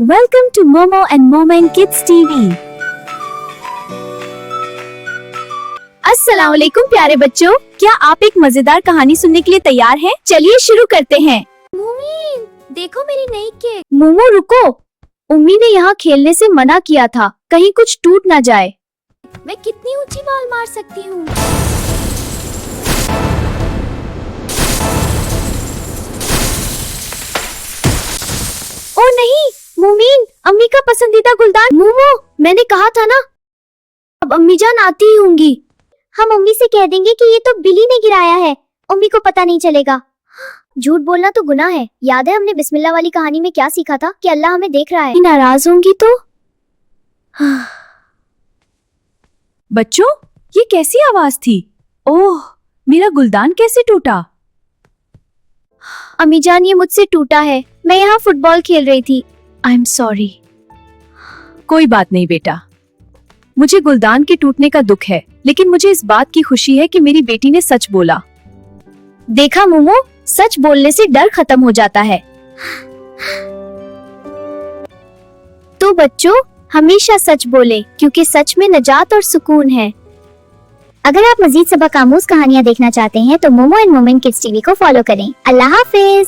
Welcome to Momo and Moment Kids TV. अस्सलाम वालेकुम प्यारे बच्चों, क्या आप एक मजेदार कहानी सुनने के लिए तैयार हैं? चलिए शुरू करते हैं। मोमीन, देखो मेरी नई केक। मोमो रुको, उम्मी ने यहाँ खेलने से मना किया था, कहीं कुछ टूट ना जाए। मैं कितनी ऊंची बॉल मार सकती हूँ? ओ नहीं, मोमीन, अम्मी का पसंदीदा गुलदान। मोमो, मैंने कहा था ना, अब अम्मी जान आती ही होंगी। हम अम्मी से कह देंगे कि ये तो बिली ने गिराया है, अम्मी को पता नहीं चलेगा। झूठ बोलना तो गुनाह है। याद है हमने बिस्मिल्लाह वाली कहानी में क्या सीखा था कि अल्लाह हमें देख रहा है। नाराज होंगी तो? बच्चों, ये कैसी आवाज थी? ओह, मेरा गुलदान कैसे टूटा? अम्मी जान, ये मुझसे टूटा है, मैं यहाँ फुटबॉल खेल रही थी। I am sorry. कोई बात नहीं बेटा, मुझे गुलदान के टूटने का दुख है, लेकिन मुझे इस बात की खुशी है कि मेरी बेटी ने सच बोला। देखा मोमो, सच बोलने से डर खत्म हो जाता है। तो बच्चों, हमेशा सच बोले, क्योंकि सच में निजात और सुकून है। अगर आप मजीद सबक आमूज कहानियाँ देखना चाहते हैं तो momo end moment kids TV को फॉलो करें। अल्लाह हाफिज।